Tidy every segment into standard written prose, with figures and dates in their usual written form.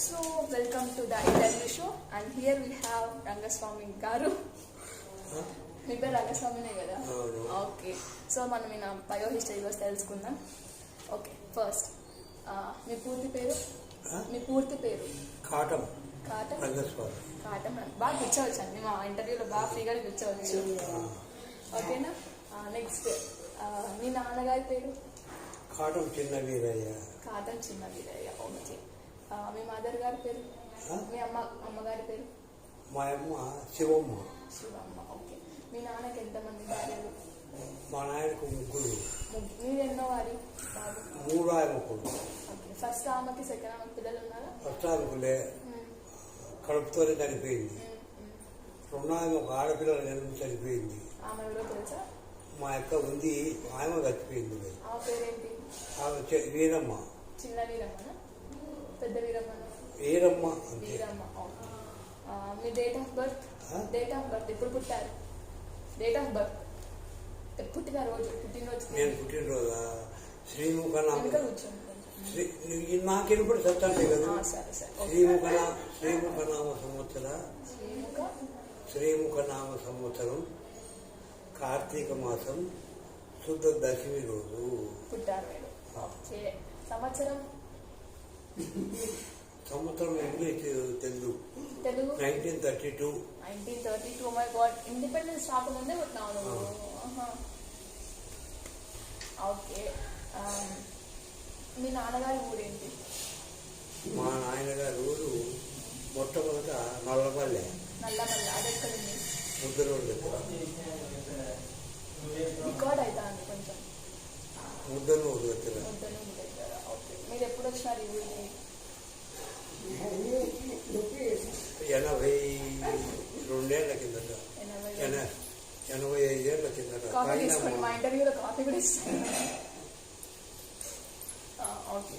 So welcome to the interview show, and here we have Rangaswamy Garu. మీ పేరు రంగస్వామినే కదా? Okay. So మనం ఈయన bio history కోసం తెలుసుకుందాం. ఓకే, ఫస్ట్ మీ పూర్తి పేరు? కాటం కాటం రంగస్వామి. కాటం బాగా కూర్చోవచ్చు అండి, మా ఇంటర్వ్యూలో బాగా ఫ్రీగా కూర్చోవచ్చు. ఓకేనా? నెక్స్ట్ మీ నాన్నగారి పేరు? కాటం చిన్న వీరయ్య. కాటం చిన్న వీరయ్య. ఓకే. మీ మదర్ గారి పేరు? మీ అమ్మగారి పేరు? మా అమ్మ శివమ్మ. శివమ్మ. ఓకే. మీ నాన్నకి ఎంతమంది భార్యలు? మా నాయనకు ముగ్గురు. మీరు ఎన్నో వారి? మూడు ఆయనకు. ఓకే. ఫస్ట్ ఆమెకి సెకండ్ ఆమెకి పిల్లలు ఉన్నారా? ఫస్ట్ ఆమెకులే, కడుపుతోనే చనిపోయింది. రెండో ఆమె ఒక ఆడపిల్లల జన్మ చనిపోయింది. ఆమె ఎవరో తెలుసా? మా యొక్క ఉంది, ఆమె చచ్చిపోయింది. ఆమె పేరేంటి? ఆమె వీరమ్మ. చిన్న వీరమ్మనా పెద్ద వీరమ్మనా? వీరమ్మ. వీరమ్మ. ఓకే. మీ date of birth? Date of birth ఎప్పుడు పుట్టారు? డేట్ ఆఫ్ బర్త్ పుట్టిన రోజు, పుట్టినరోజు. నేను పుట్టినరోజా? శ్రీముఖనామ. నాకు ఎప్పుడు సత్తాను కదా. శ్రీముఖనామ సంవత్సర శ్రీముఖనామ సంవత్సరం కార్తీక మాసం శుద్ధ దశమి రోజు పుట్టారు మీరు. సంవత్సరం English Telugu 1932. 1932. My God, independence రాకముందే పుట్టినావు నువ్వు. ఓకే. మీ నాన్నగారి ఊరేంటి? మా నాయనగారి ఊరు మొట్టమొదట నల్లమల్లె. నల్లమల్లె అది ఎక్కడుంది? ముద్దనూరు దగ్గర. రికార్డ్ అవుతా అండి కొంచెం. ముద్దనూరు దగ్గర. ముద్దనూరు దగ్గర. ఓకే. మీరు ఎప్పుడు వచ్చినారు ఈ ఊరికి? 82 ఏళ్ల కిందట. 85 ఏళ్ల కిందట. కాఫీ తీసుకోండి, మా ఇంటర్వ్యూలో కాఫీ కూడా ఇస్తాను. ఓకే.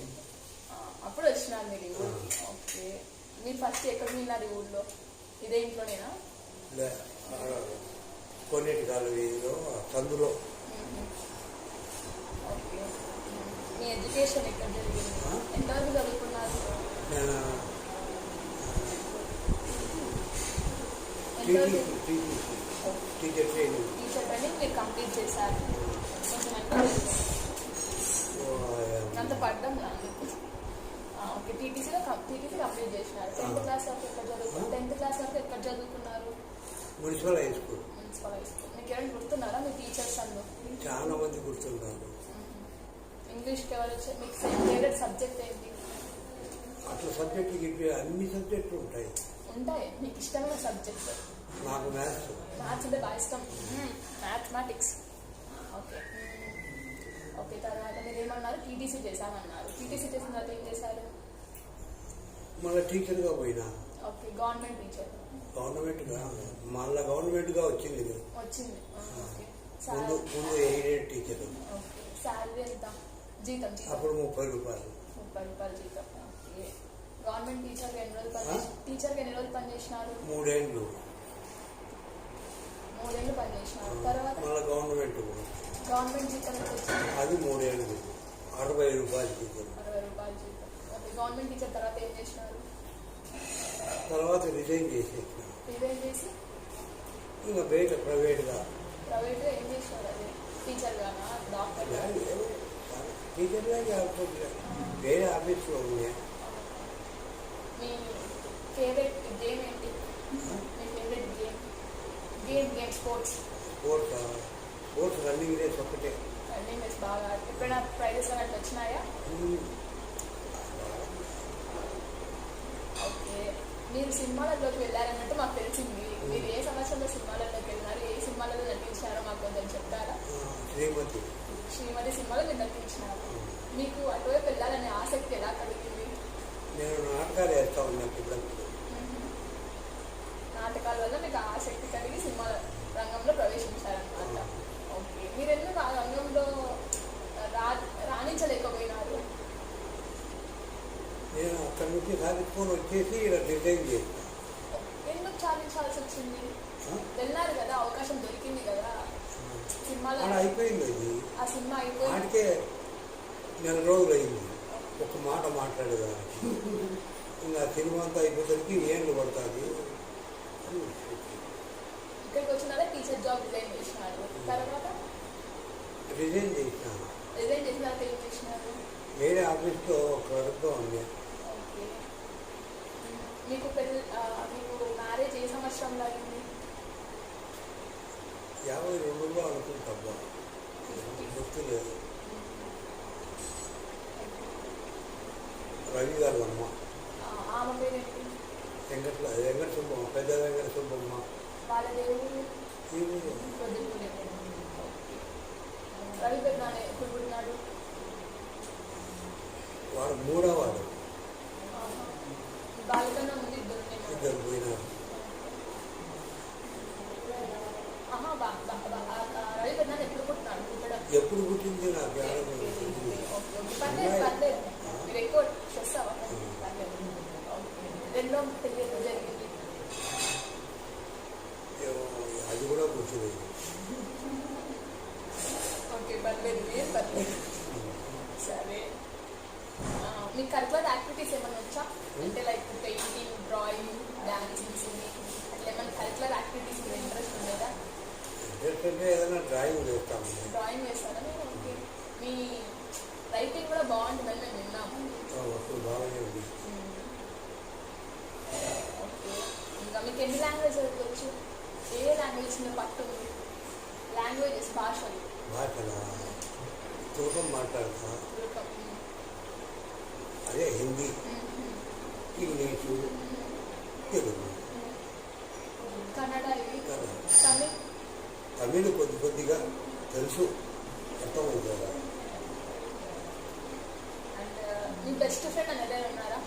అప్పుడు వచ్చినారు మీరు ఈ ఊరికి. ఓకే. మీరు ఫస్ట్ ఎక్కడ విన్నారు ఈ ఊళ్ళో? ఇదే ఇంట్లోనేనా? కొన్నిటి కాలం వీధిలో సందులో. ఓకే. మీ ఎడ్యుకేషన్ ఎక్కడ జరిగింది? ఎంతవరకు చదువుకున్నారు? నేను టీచర్ ట్రైనింగ్ మీరు కంప్లీట్ చేశారు. కొంచెం అంత పడ్డం నాకు. ఓకే. టీటీసీ కంప్లీట్ చేసినారు. 10th క్లాస్ వరకు ఎక్కడ చదువుకున్నారు? 10th క్లాస్ వరకు ఎక్కడ చదువుకున్నారు? Municipal high school. మీకు ఎవరైనా గుర్తున్నారా మీ టీచర్స్ అందరూ? చాలా మంది గుర్తున్నారు. ఇంగ్లీష్కి ఎవరు వచ్చారు? మీకు ఫేవరెట్ సబ్జెక్ట్ ఏంటి? అట్లా సబ్జెక్టు అన్ని సబ్జెక్టులు ఉంటాయి. మీకు ఇష్టమైన సబ్జెక్ట్? నాకు మ్యాథ్స్ అంటే బాగా ఇష్టం. మ్యాథమెటిక్స్. ఓకే. ఓకే. తర్వాత మీరు ఏమన్నారు? టీటీసీ చేశామన్నారు. టీటీసీ చేసిన తర్వాత ఏం చేశారు? మళ్ళీ టీచర్గా పోయినా. ఓకే. Government teacher? మళ్ళీ గవర్నమెంట్గా వచ్చింది. ఓకే. ముందు ఎయిడెడ్ టీచర్. ఓకే. శాలరీ ఎంత? జీతం? అప్పుడు 30 రూపాయలు. 30 రూపాయలు జీతం. ఓకే. గవర్నమెంట్ టీచర్గా ఎన్ని రోజులు పనిచేసినారు? 3 ఏళ్ళు. 3 ఏళ్ళు పనిచేసినారు. తర్వాత మళ్ళీ గవర్నమెంట్ జీతం వచ్చింది? అది 3 ఏళ్ళు. 60 రూపాయలు జీతం. 60 రూపాయలు జీతం. ఓకే. గవర్నమెంట్ టీచర్ తర్వాత ఏం చేసినారు? తర్వాత రిజైన్ చేసి ఇంకా బయట ప్రైవేట్గా ఏం చేసినారు? అదే టీచర్ గానా, డాక్టర్? టీచర్గా వేరే ఆఫీస్లో ఉన్నాయి. మీ ఫేవరెట్ గేమ్ ఏంటి? మీ favourite game sports running race ఒకటే. రన్నింగ్ రేస్ బాగా. ఎప్పుడైనా ప్రైజెస్ అట్లా వచ్చినాయా? ఓకే. మీరు సినిమాలలోకి వెళ్ళారన్నట్టు మాకు తెలిసింది. మీరు ఏ సంవత్సరంలో సినిమాలలోకి వెళ్ళినారు? ఏ సినిమాలలో నటించారో మాకు కొంచెం చెప్తారా? శ్రీమతి సినిమాలో మీరు నటించినారు. మీకు అటువైపు వెళ్ళాలనే ఆసక్తి ఎలా కలిగింది? నేను నాటకాలు వేస్తా ఉన్నా. నాటకాల వల్ల మీకు ఆసక్తి కలిగి సినిమా రంగంలో ప్రవేశించారనమాట. ఓకే. మీరు ఎందుకు ఆ రంగంలో రాణించలేకపోయినారు? నేను అక్కడి నుంచి సాధించుకొని వచ్చేసి ఇలా డిజైన్ చేస్తాను. ఎందుకు సాధించాల్సి వచ్చింది? వెళ్ళారు కదా, అవకాశం దొరికింది కదా సినిమాలో. అయిపోయింది అది. ఆ సినిమా అయిపోయింది. వాటికే 4 రోజులు అయింది ఒక మాట మాట్లాడేదానికి. ఇంకా సినిమా అంతా అయిపోయేసరికి ఏళ్ళు పడుతుంది. ఇక్కడికి వచ్చినారా టీచర్ జాబ్ రిజైన్ చేసినారు, తర్వాత రిజైన్ చేసినాను. రిజైన్ చేసిన తర్వాత ఏం చేసినారు? వేరే ఆఫీస్లో ఒక వర్క్గా ఉంది. ఓకే. మీకు మ్యారేజ్ ఏ సంవత్సరంలో అయింది? 52లో అనుకుంటా, గుర్తులేదు. రవి గారు అమ్మ. ఆమె పేరేంటి? వెంకట సుబ్బమ్మ, పెద్ద వెంకట సుబ్బమ్మ. వాళ్ళ దేవుడు ఈ ఊరు రవి పెద్దనాన్న ఎప్పుడు పుట్టినాడు? వాడు 3వ వాడు. బాలికన్నా ముందు ఇద్దరు పోయినారు. రవి పెద్దనాన్న ఎప్పుడు పుట్టినాడు? ఎప్పుడు పుట్టింది నాకు పర్లేదు, మీరు ఎక్కువ చేస్తావా? రెండో పెళ్లి ఎప్పుడు జరిగింది? అది కూడా గుర్తులేదు. ఓకే, పర్లేదు. సరే, మీకు కరికులర్ యాక్టివిటీస్ ఏమైనా వచ్చా? అంటే like painting, drawing, dancing, singing అట్లా ఏమైనా కరికులర్ యాక్టివిటీస్ మీద ఇంట్రెస్ట్ ఉండేదా? ఇంట్రెస్ట్ అంటే ఏదైనా డ్రాయింగ్ వేస్తాము. డ్రాయింగ్ వేస్తారా? ఓకే. మీ రైటింగ్ కూడా బాగుంటుందని మేము విన్నాము. బాగానే ఉంది. ఓకే. ఇంకా మీకు ఎన్ని లాంగ్వేజెస్ వచ్చు? ఏ లాంగ్వేజ్ మీద పట్టు ఉంది? లాంగ్వేజెస్, భాషలు. తులకం మాట్లాడతా. అదే హిందీ, ఇంగ్లీషు, తెలుగు, కన్నడ, తమిళ్. తమిళ్ కొద్దిగా తెలుసు, అర్థమైంది. అండ్ మీ బెస్ట్ ఫ్రెండ్ అని ఎవరైనా ఉన్నారా?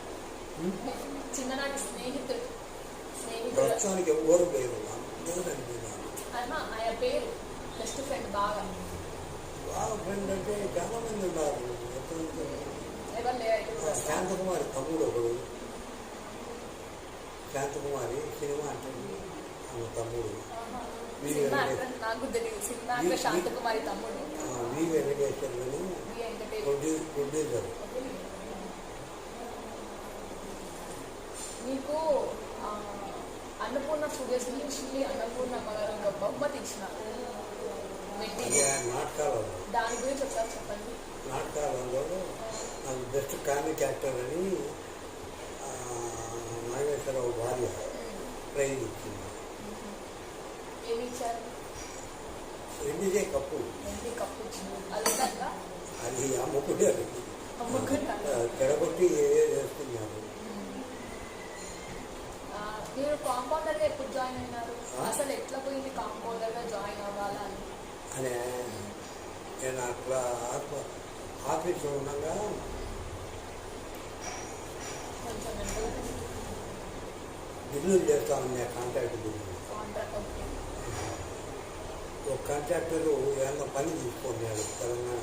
చిన్ననాటి స్నేహితుడు. ప్రస్తుతానికి ఎవరు లేరు. ఆయన పేరు బెస్ట్ ఫ్రెండ్. బాగా ఫ్రెండ్ అంటే చాలా మంది ఉన్నారు. ఎవరు లేరు? శాంతకుమారి తమ్ముడు ఒకడు. శాంతకుమారి సినిమా అంటే ఆమె తమ్ముడు. నాకు తెలియదు. సినిమా శాంతకుమారి తమ్ముడు వి వెంకటేశ్వర్ ప్రొడ్యూసర్. మీకు అన్నపూర్ణ స్టూడియోస్ నుంచి అన్నపూర్ణ అమ్మగారు ఒక బహుమతి ఇచ్చినారు. నాటకాలలో దాని గురించి ఒకసారి చెప్పండి. నాటకాలలో నాకు బెస్ట్ కామిక్ యాక్టర్ అని నాగేశ్వరరావు భార్య ప్రైజ్ ఇచ్చింది. ఏమి ఇచ్చారు? వెండిదే కప్పు. అది అమ్ముకున్నారు, తెడగొట్టి చేస్తున్నారు. మీరు కాంపౌండర్ గా ఎప్పుడు జాయిన్ అయినారు? అసలు ఎట్లా పోయింది కాంపౌండర్ గా జాయిన్ అవ్వాలని? అనే నేను అట్లా ఆఫీస్లో ఉండగా బిల్లులు చేస్తా ఉన్నా, కాంట్రాక్ట్ బిల్లు. ఒక కాంట్రాక్టరు ఏమన్నా పని తీసుకున్నాడు తెలంగాణ.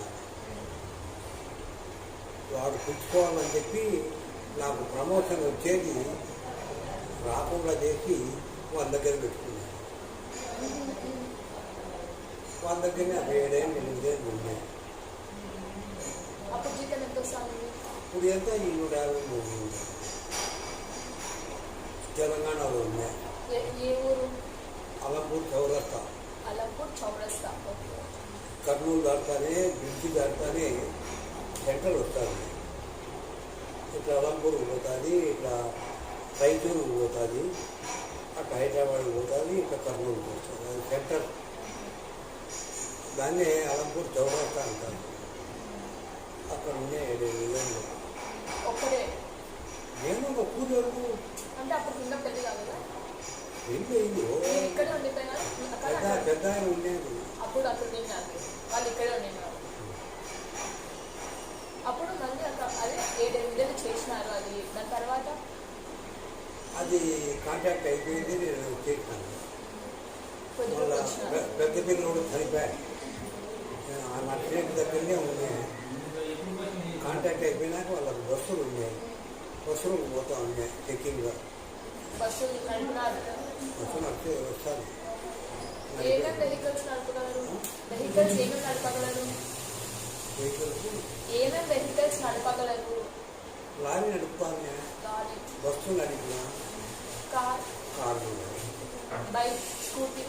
వాడు పుచ్చుకోవాలని చెప్పి నాకు ప్రమోషన్ వచ్చేది రాకుండా చేసి వాళ్ళ దగ్గర పెట్టుకున్నాను. వాళ్ళ దగ్గరనే 7 ఏళ్ళు 8 ఏళ్ళు ఉన్నాయి. అప్పుడు జీతం ఎంత వస్తుంది? ఇప్పుడు ఎంత 253 తెలంగాణలో ఉన్నాయి. ఏ ఊరు? అలంపూర్ చౌరస్తా. అలంపూర్ చౌరస్తా. కర్నూలు దాటుతానే, బ్రిడ్జి దాటుతానే సెంట్రల్ వస్తుంది. ఇట్లా అలంపూర్ పోతుంది, ఇట్లా రైతూరు పోతుంది, అట్లా హైదరాబాద్ పోతుంది, ఇట్లా కర్నూలు పోతుంది. అది సెంటర్. దాన్నే అలంపూర్ చౌరస్తా అంటారు. అక్కడ ఉండే 7 ఏళ్ళు. ఒక్కడే? నేను ఒక కూలీలకు. అంటే అప్పుడు కింద పెళ్లి కాదు. పెళ్ళి ఇక్కడే ఉండిపోయినారు. పెద్ద ఆయన ఉండేది. అప్పుడు తిన్నారు వాళ్ళు, ఇక్కడే ఉండినారు. అప్పుడు మళ్ళీ అదే 7 ఏళ్ళు చేసినారు. అది దాని తర్వాత అది కాంటాక్ట్ అయిపోయింది. నేను చేసినాను. పెద్ద పిల్లలు చనిపోయాడు. ఆ నర్సరీ దగ్గరనే ఉన్నాయి. కాంటాక్ట్ అయిపోయినాక వాళ్ళకి బస్సులు ఉన్నాయి. బస్సులు పోతా ఉన్నాయి చెక్కింగ్గా. బస్సులు నడిపినారు. బస్సు నడిపి వస్తాను. ఏమేమి వెహికల్స్ నడపగలరు? వెహికల్స్ ఏమేమి నడపగలరు? వెహికల్స్ ఏమేమి వెహికల్స్ నడపగలరు? లారీ నడుపుతాను, లారీ, బస్సు నడిపినా, కారు, బైక్, స్కూటీ,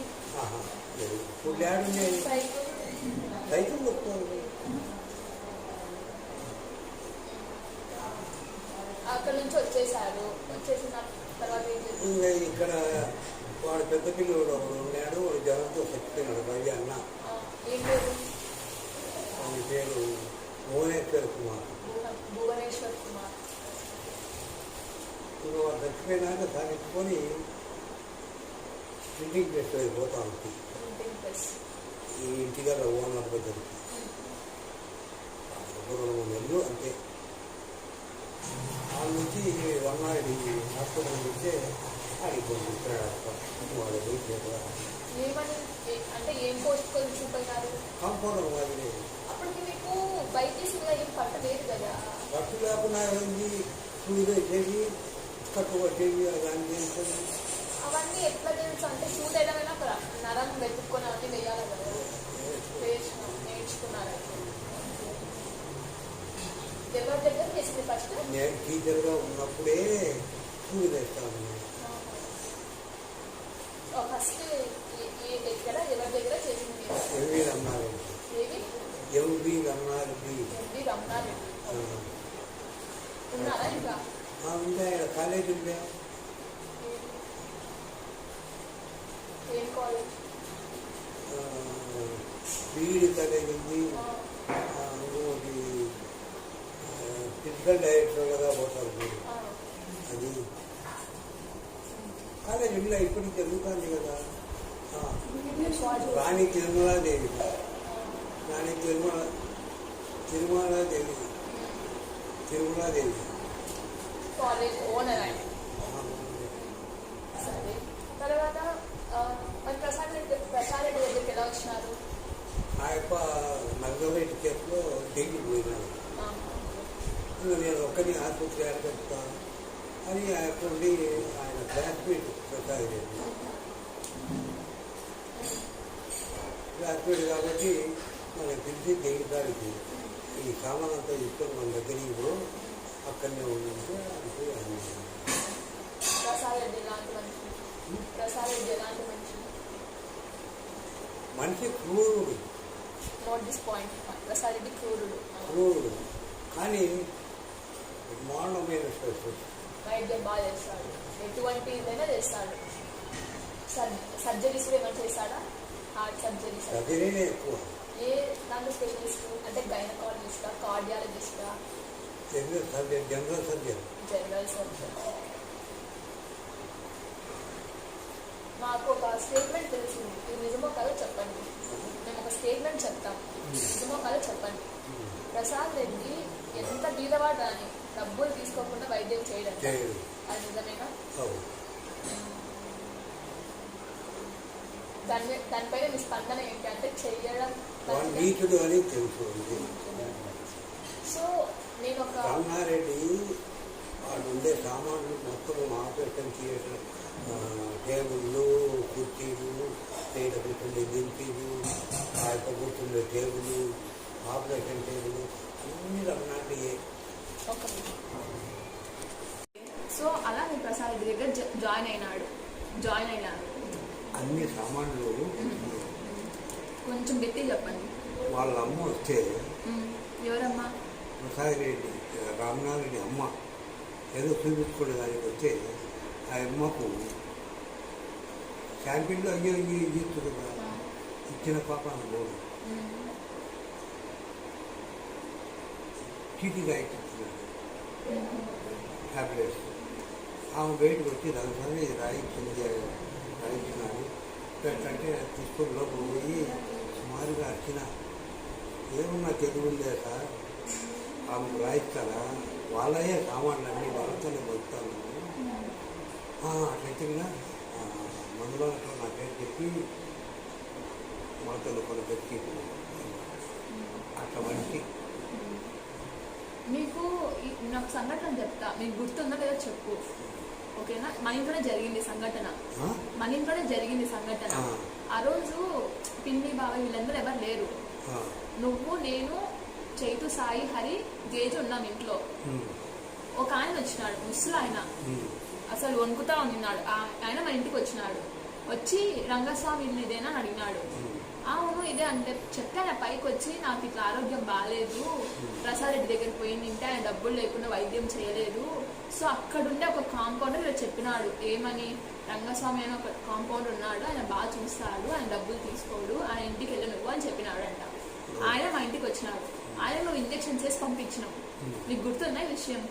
ఇప్పుడు లేడుండే సైకిల్ దొక్కుతాను. అక్కడ నుంచి వచ్చేసారు. వచ్చేసిన తర్వాత ఇక్కడ వాడు పెద్ద పిల్లడు ఒకడు ఉన్నాడు, వాడు జనంతో చచ్చిపోయినాడు. భయ్య అన్న ఏం పేరు? వాడి పేరు భువనేశ్వర్ కుమార్. భువనేశ్వర్ కుమార్. ఇప్పుడు వాడు చచ్చిపోయినాక సాగించుకొని ప్రింటింగ్ ప్రెస్ పోతా ఉంటుంది. ఈ ఇంటిగా ఓనర్ దగ్గరికి 2 నెలలు అంతే. వాళ్ళ నుంచి వన్నాడి హాస్పిటల్ నుంచే ఆడిపోతున్నాడు. వాడు అంటే ఏం పోస్ట్ కొంచెం చూపారు కాంపౌండర్ వాడి. అప్పటికి మీకు బయట ఏం పట్టలేదు కదా? పట్టు లేకుండా సూది పెట్టేది, కట్టు కొట్టేది, దానికి అవన్నీ ఎట్లా తెలుసు? అంటే సూది ఏదైనా నరం వెతుక్కొని అవన్నీ వేయాలి కదా, నేర్చుకున్నారు. ఎవరి దగ్గర చేసింది ఫస్ట్? నేను టీచర్గా ఉన్నప్పుడే సూది వేస్తాను. ఫస్ట్ ఎక్కడ ఎవరి దగ్గర చేసింది? ఎంవి రమణారెడ్డి. ఎంవి రమణారెడ్డి ఉన్నారా ఇంకా? ఉందా? కాలేజీ ఉందా? ఏం కాలేజ్? బీఈడి కాలేజ్ ఉంది. ఇంకోటి ఫిజికల్ డైరెక్టర్గా పోతారు మీరు. అది కాలేజ్ ఇలా ఇప్పటికి జరుగుతుంది కదా. రాణి తిరుమలాదేవి, రాణి తిరుమలాదేవి కాలేజ్ ఓనర్ ఆయన. సరే, తర్వాత ప్రసాద్ రెడ్డి దగ్గరికి ఎలా వచ్చినారు? ఆ యొక్క నగరవేటి కేసులో జైలు పోయినాడు. నేను ఒక్కరిని ఆసుపత్రి ఆడగలుగుతా అని ఆ యొక్క ఉండి ఆయన క్లాస్మేట్ ప్రసాద్ రెడ్డి క్లాస్మేట్ కాబట్టి మనకు తెలిసి జైలు కాడికి ఈ సామాన్ అంతా తీసుకొని మన దగ్గర ఇప్పుడు అక్కడనే ఉందంటే అంటే మనిషి క్రూరుడు. క్రూరుడు కానీ బ్రహ్మాండమైన వైద్యం బాగా చేస్తాడు. ఎటువంటి ఇదైనా చేస్తాడు. సర్జరీస్ ఏమైనా చేస్తాడా? హార్ట్ సర్జరీస్ సర్జరీనే ఎక్కువ. ఏ దాంట్లో స్పెషలిస్ట్ అంటే గైనకాలజిస్టా, కార్డియాలజిస్టా? General surgeon. మాకు ఒక స్టేట్మెంట్ తెలిసింది, ఇది నిజమో కాదో చెప్పండి. మేము ఒక స్టేట్మెంట్ చెప్తాం, నిజమో కాదో చెప్పండి. ప్రసాద్ రెడ్డి ఎంత బీదవాడు అని డబ్బులు తీసుకోకుండా వైద్యం చేయడం, అది నిజమేనా? దానిపైన మీ స్పందన ఏంటి? అంటే చెయ్యడం అని తెలుసు. సో నేను ఒక రామారెడ్డి వాడు ఉండే సామాన్లు మొత్తం ఆపరేషన్ థియేటర్, టేబుళ్ళు, కుర్చీలు, కూర్చుండే దింపీలు, ఆ యొక్క కూర్చుండే టేబుల్, ఆపరేషన్ టేబుల్ అన్ని రమణాడియే. సో అలా నేను ప్రసాద్ రెడ్డి దగ్గర జాయిన్ అయినాను. అన్ని సామాన్లు కొంచెం గట్టి చెప్పండి. వాళ్ళ అమ్మ వస్తే, ఎవరమ్మా? ప్రసాద్ రెడ్డి రామనారెడ్డి అమ్మ ఏదో చూపించుకోవడానికి వస్తే ఆ అమ్మకు క్యాంటీన్లో అయ్యో ఇస్తుంది కదా, ఇచ్చిన పాప అనుకోడు చీటీగా ఇచ్చిస్తున్నాడు ట్యాబ్లెట్స్. ఆమె బయటకు వచ్చి దానిపైన రాయించినాడు. అంటే తీసుకొని లోపల పోయి సుమారుగా వచ్చిన ఏమన్నా తెలుగుందే సార్, ఆమెకు రాయిస్తారా? వాళ్ళయే సామాన్లు అన్నీ వాళ్ళతోనే బతుకుతాను. అట్లయితే మందులో నా పేరు చెప్పి మొలకలు కొన్ని పెట్టి అట్లా మంచి. మీకు నాకు సంఘటన చెప్తా, మీకు గుర్తుందో లేదో చెప్పు, ఓకేనా? మన ఇంట్లోనే జరిగింది సంఘటన. ఆ రోజు పిన్ని బాబాయ్ వీళ్ళందరూ ఎవరు లేరు. నువ్వు, నేను, చైతు, సాయి, హరి, తేజు ఉన్నాం ఇంట్లో. ఒక ఆయన వచ్చినాడు, ముసలి ఆయన, అసలు వణుకుతా ఉన్నాడు. ఆయన మా ఇంటికి వచ్చినాడు. వచ్చి రంగస్వామి ఇల్లు ఇదేనా అని అడిగినాడు. అవును ఇదే అంటే చెప్పాను. పైకి వచ్చి నాకు ఇట్లా ఆరోగ్యం బాగాలేదు, ప్రసాద్ రెడ్డి దగ్గరికి పోయిందంటే ఆయన డబ్బులు లేకుండా వైద్యం చేయలేదు. సో అక్కడుండే ఒక కాంపౌండర్ ఇలా చెప్పినాడు, ఏమని, రంగస్వామి అని ఒక కాంపౌండర్ ఉన్నాడు, ఆయన బాగా చూస్తాడు, ఆయన డబ్బులు తీసుకోడు, ఆయన ఇంటికి వెళ్ళి నువ్వు అని చెప్పినాడు అంట. ఆయన మా ఇంటికి వచ్చినాడు. ఆయన నువ్వు ఇంజక్షన్ చేసి పంపించినావు. నీకు గుర్తుందా ఈ విషయం?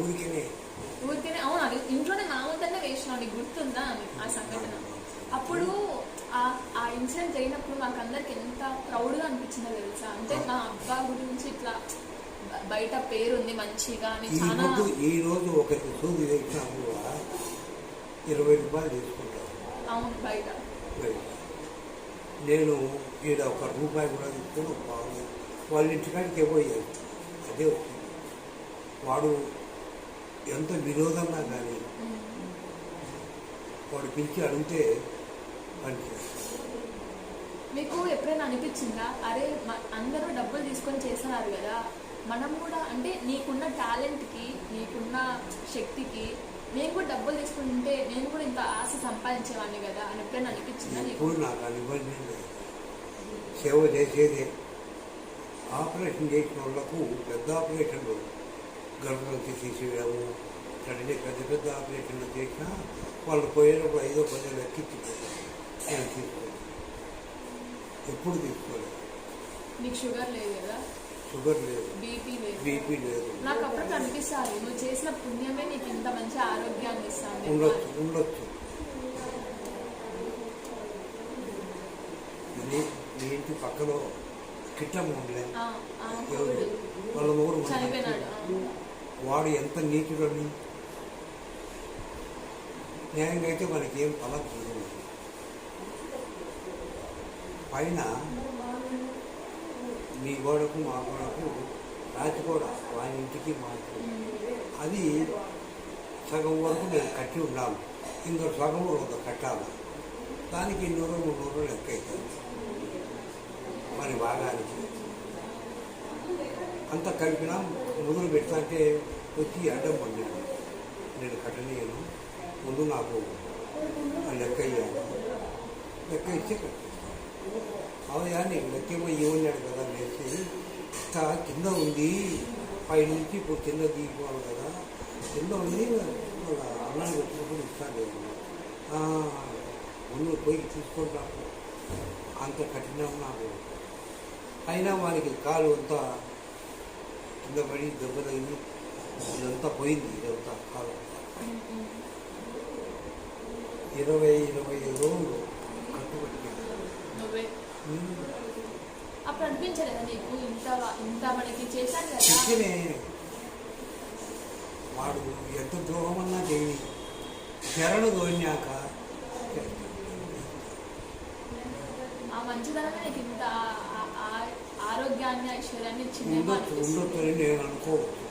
ఊరికేనే అవును, అది ఇంట్లోనే నా వంతనే వేసినావు. నీకు గుర్తుందా అని ఆ సంఘటన? అప్పుడు ఆ ఇన్సిడెంట్ జరిగినప్పుడు మాకు అందరికి ఎంత ప్రౌడ్గా అనిపించిందో తెలుసా. అంటే మా అబ్బా గురించి ఇట్లా బయట పేరు ఉంది మంచిగా అని. చాలా ఈ రోజు ఒక సూది వేసినా కూడా 20 రూపాయలు తీసుకుంటాను. అవును బయట. నేను ఈడ 1 రూపాయి కూడా తీసుకుని వాళ్ళ ఇంటికాడికి పోయాను. అదే వచ్చింది. వాడు ఎంత విరోధంగా కానీ వాడు పిలిచి అడిగితే మీకు ఎప్పుడైనా అనిపించిందా, అరే అందరూ డబ్బులు తీసుకొని చేస్తున్నారు కదా, మనం కూడా అంటే నీకున్న టాలెంట్కి నీకున్న శక్తికి నేను కూడా డబ్బులు తీసుకుంటే నేను కూడా ఇంత ఆశ సంపాదించేవాడిని కదా అని ఎప్పుడైనా అనిపించిందా? ఇప్పుడు నాకు అనిపించింది. సేవ చేసేదే. ఆపరేషన్ చేసిన వాళ్ళకు పెద్ద ఆపరేషన్లు గర్భంలోకి తీసేయడము, అంటే పెద్ద పెద్ద ఆపరేషన్లు చేసినా వాళ్ళు పోయేటప్పుడు 5-10 ఎక్కించిపోతారు. నేను తీసుకోలేదు, ఎప్పుడు తీసుకోలేదు. నీకు షుగర్ లేదు కదా? షుగర్ లేదు, బీపీ లేదు. నాకు అప్పుడు అనిపిస్తుంది నువ్వు చేసిన పుణ్యమే నీకు ఇంత మంచి ఆరోగ్యాన్ని ఇస్తాను. ఉండొచ్చు. మీ ఇంటి పక్కలో కిట్టమ్మ ఉండలే, వాళ్ళ ఊరు వాడు ఎంత నీచుడని. న్యాయంగా అయితే మనకి ఏం ఫలం చూడలేదు. పైన మీ గోడకు మా గోడకు రాతి కూడా వాని ఇంటికి మాకు అది సగం వరకు నేను కట్టి ఉండాలి, ఇంకో సగం ఒక కట్టాలి. దానికి 200-300 లెక్క అవుతుంది. మరి భాగానికి అంత కలిపినా మొదలు పెడతా అంటే వచ్చి అడ్డం పడినాడు. నేను కట్టలేను, ముందు నాకు లెక్క ఇయ్యాను, లెక్క ఇచ్చే కట్టిస్తాను. అవయా నీకు లెక్కేమో ఏమన్నాడు కదా అనేసి, కింద ఉంది, పై నుంచి ఇప్పుడు కింద దిగిపోవాలి కదా, కింద ఉంది అన్నాన్ని వచ్చినప్పుడు ఇస్తాను. ముందు పోయి తీసుకుంటాను. అంత కఠినం నాకు. అయినా వానికి కాలు అంతా కింద పడి దెబ్బ తగిలి ఇదంతా పోయింది. ఇదంతా కాలు 20-25 రోజులు కట్టుబట్టి. అప్పుడు అనిపించలేదా నీకు ఇంత మనకి చేశాను కదా? చెప్పినే వాడు ఎంత ద్రోహం అన్నా చేయి, శరణు తోడినాక ఆ మంచిదనమే నీకు ఇంత ఆరోగ్యాన్ని ఐశ్వర్యాన్ని ఇచ్చింది. ఉండొచ్చని నేను అనుకోవచ్చు.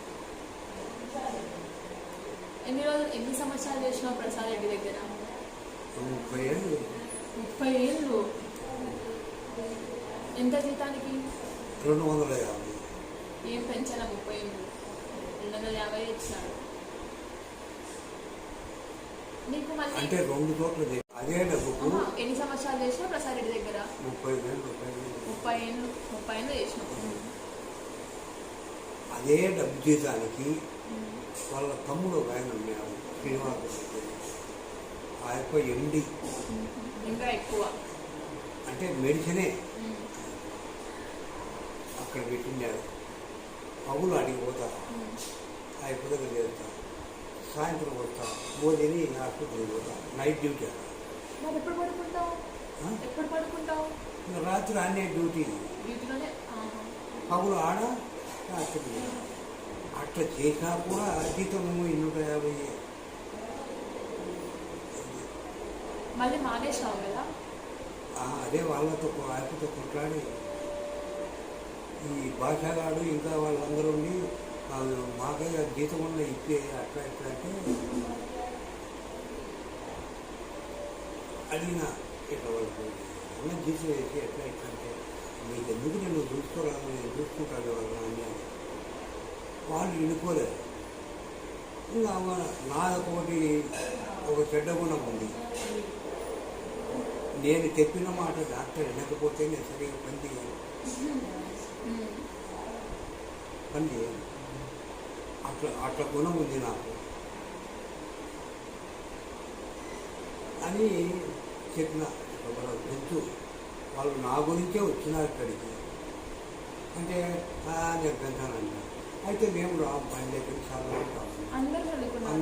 ఎన్ని సంవత్సరాలు చేసినావు ప్రసాద్ రెడ్డి దగ్గర? 30 ఏళ్ళు. 30 ఏళ్ళు. ఎంత జీతానికి? 250. ఏం పెంచాలా? 30 ఏళ్ళు 250 ఇచ్చినాడు నీకు. మళ్ళీ అంటే 2 చోట్ల అదే డబ్బుకు. ఎన్ని సంవత్సరాలు చేసినావు ప్రసాద్ రెడ్డి దగ్గర? 30 ఏళ్ళు. 30 ఏళ్ళు చేసినావు. అదే డబ్బు జీతానికి వాళ్ళ తమ్ముడు ఒక ఆయన ఉన్నాడు, శ్రీనివాస. ఆ యొక్క ఎండి ఇంకా ఎక్కువ అంటే మెడిసినే అక్కడ పెట్టిండాడు. పగులు అడిగిపోతా, అయిపోతే చేస్తా, సాయంత్రం వస్తా, మోదీని హాస్పిటల్కి పోతా, నైట్ డ్యూటీ. ఎప్పుడు పడుకుంటావు? రాత్రి అన్నే డ్యూటీలోనే, పగులు ఆడ రాత్రి. అట్లా చేసినా కూడా జీతం 250. మళ్ళీ మానేసినావు కదా? అదే వాళ్ళతో ఆయనతో కొట్లాడి ఈ భాషగాడు ఇంకా వాళ్ళందరూ ఉండి మాకైనా జీతం ఉన్న ఇప్పే అట్లా ఎట్లా అంటే అడిగిన ఇట్లా వాళ్ళకి అన్న జీతం వేసి ఎట్లా ఎట్లా అంటే మీకు ఎందుకు నేను చూసుకోరాదు, నేను చూసుకుంటాను వాళ్ళ అన్యాయం. వాళ్ళు వినుకోలేదు. ఇంకా నాదొకటి ఒక చెడ్డ గుణం ఉంది. నేను చెప్పిన మాట డాక్టర్ వినకపోతే నేను సరిగ్గా పని చేయాలి. అట్లా గుణం ఉంది నాకు అని చెప్పిన. తెలుసు వాళ్ళు నా గురించే వచ్చినారు ఇక్కడికి అంటే నేను పెంచానంట. అయితే మేము రాము పని దగ్గర చాలా అందరూ చదువుకున్నాం.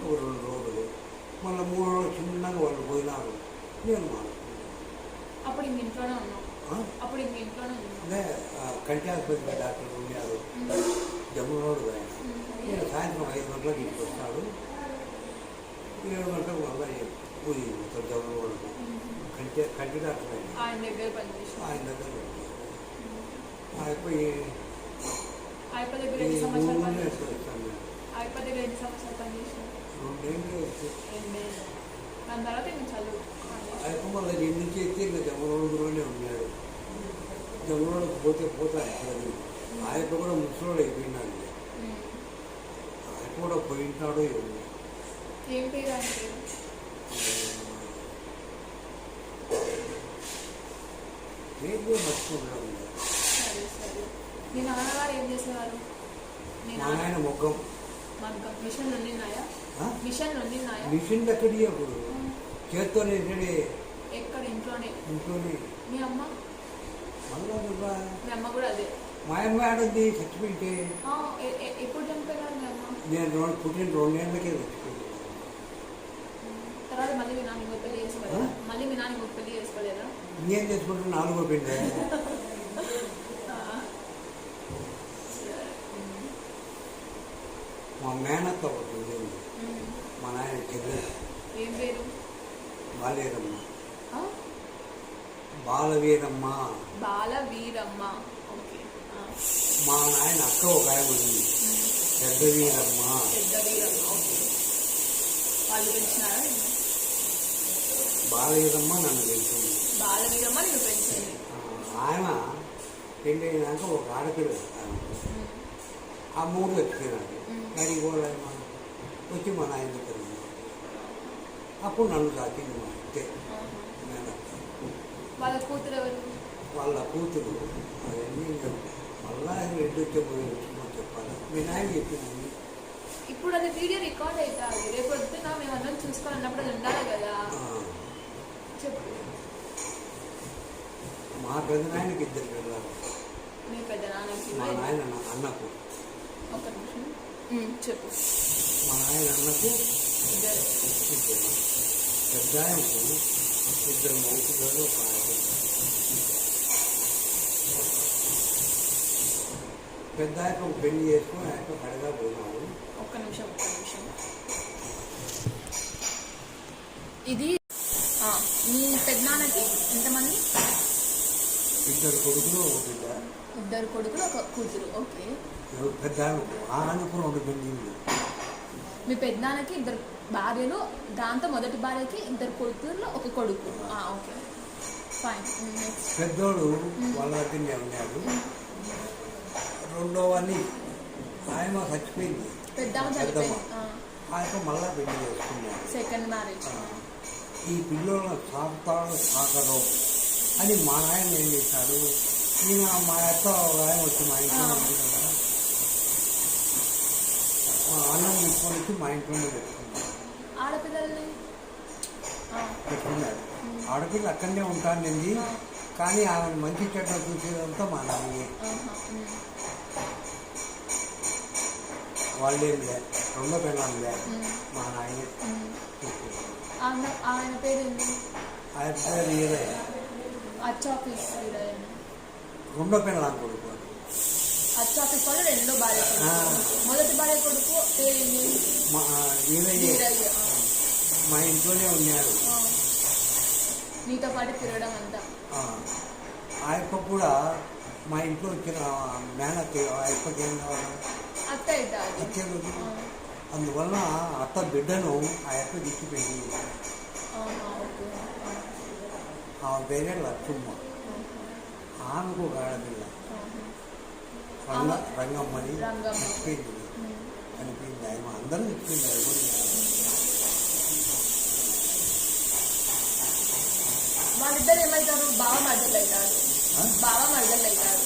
ఒక 2 రోజులు మళ్ళీ 3 రోజులు చిన్నగా వాళ్ళు పోయినారు. నేను అప్పుడు ఇంట్లోనే ఉన్నాం. అదే కంటి ఆసుపత్రి డాక్టర్ ఉన్నారు జమ్ములోడు. నేను సాయంత్రం 5 గంటలకు ఇంటికి వస్తాడు. 7 గంటలకు మళ్ళీ పూజ జమ్ములోడు కంటి డాక్టర్ ఆయన దగ్గర అయిపోయి అయిపో మళ్ళీ 2 నుంచి ఎత్తి ఇంకా జమ్మలోడులోనే ఉన్నాడు. జమ్మలోడికి పోతాను అది. ఆయన కూడా ముసలోడు అయిపోయినాడు. ఆయన కూడా పోయింటాడో ఏం పేరు మర్చిపోతున్నాడు. మీ నాన్నగారు ఏం చేసేవారు? మా నాయన మొగ్గం మిషన్ ఎక్కడి అప్పుడు చేత్తోనే ఎక్కడ? ఇంట్లోనే. మీ అమ్మ? మళ్ళా మీ అమ్మ కూడా అదే. మా అమ్మ ఆడద్ది చచ్చిపోయింటే. ఎప్పుడు చనిపోయారు మీ అమ్మ? నేను పుట్టిన 2 ఏళ్ళకే చచ్చిపోయింది. తర్వాత మళ్ళీ మీ నాన్న ఇంకో పెళ్లి చేసుకోలేదా? నేను చేసుకుంటే 4వ పెళ్ళి. మా మేనత్త ఒకటి ఉండేది. మా నాయన చెల్లె. ఏం పేరు? బాలవీరమ్మ. ఓకే. మా నాయన అక్క ఒక ఆయన ఉంది, పెద్ద వీరమ్మ. ఓకే. వాళ్ళు పెంచినారా? బాలవీరమ్మ నన్ను పెంచింది. నిన్ను పెంచింది. ఆయన పెళ్ళి అయినాక ఒక ఆడపిల్ల ఆ 3 వచ్చినాడు. మరి కూడా వచ్చి మా నాయన దగ్గర అప్పుడు నన్ను సాకింది మా అత్తే. వాళ్ళ కూతురు ఎవరు? వాళ్ళ కూతురు అవన్నీ మళ్ళా అది 2 వచ్చే చెప్పాలి. మీ నాయన చెప్పింది. ఇప్పుడు అది వీడియో రికార్డ్ అవుతుంది. రేపు వద్దున మేము అందరం చూసుకోవాలన్నప్పుడు అది ఉండాలి కదా. చెప్పు. మా పెద్ద నాయనకి 2 పిల్లలు. మీ పెద్ద నాన్నకి? మా నాయన అన్నకు. ఒక నిమిషం చెప్పు. మా నాయన అన్నకు 2. పెద్ద ఆయనకు 2 మగపిల్లలు, ఒక ఆడపిల్ల. పెద్ద ఆయనకు పెళ్లి చేసుకుని ఆయన కడగా పోయినాడు. ఒక్క నిమిషం. ఇది మీ పెద్దనాన్నకి ఎంతమంది? 2 కొడుకులు, ఒక బిడ్డ. 2 కొడుకులు, ఒక కూతురు. ఓకే. పెద్ద ఆయనకు 2 పెళ్ళిళ్ళు. మీ పెద్దనాన్నకి 2 భార్యలు, దాంతో మొదటి భార్యకి 2 కొడుకులు, ఒక కొడుకు. Okay, fine. పెద్దోడు వాళ్ళ దగ్గరనే ఉన్నాడు. రెండోవాన్ని ఆయన చచ్చిపోయింది. ఆయన మళ్ళా పెళ్లి చేసుకున్నాడు. Second marriage. ఈ పిల్లలు సాకరు అని మా ఆయన ఏం చేశాడు, ఈయన మా యొక్క ఆయన వచ్చి మా ఇంట్లో ఉంది కదా, అన్నం తీసుకొని వచ్చి మా ఇంట్లోనే పెట్టుకున్నాడు. ఆడపిల్లల్ని పెట్టుకున్నాడు. ఆడపిల్ల అక్కడనే ఉంటానండి, కానీ ఆమె మంచి చెడ్డ చూసేదంతా మా నాన్నయ్యే. వాళ్ళేం లే, 2వ పిల్లలే మా నాయనే. ఆయన పేరు? ఆయన పేరు ఈరయ్య. అచ్చాఫీస్ 2వ పిల్లలు కొడుకు. అచ్చాఫీస్ వాళ్ళు 2వ భార్య. మొదటి భార్య కొడుకు పేరు ఏంటి? ఈరయ్య. మా ఇంట్లోనే ఉన్నారు. నీతో పాటు తిరగడం అంతా. ఆయప్ప కూడా మా ఇంట్లో వచ్చిన మేనత్త ఆయప్పకి ఏం కావాలి, అత్త అవుతుంది. అందువల్ల అత్త బిడ్డను ఆ యొక్క ఇచ్చిపోయింది. ఆమె పేరే లక్ష్మమ్మ. ఆమెకు ఒక ఆడపిల్ల. రంగమ్మని రంగమ్మ. చెప్పింది అనిపింది ఆయన అందరూ చెప్పింది అది కూడా వాళ్ళిద్దరు ఏమవుతారు? బావ మర్దలు అవుతారు. బావ మర్దలు అవుతారు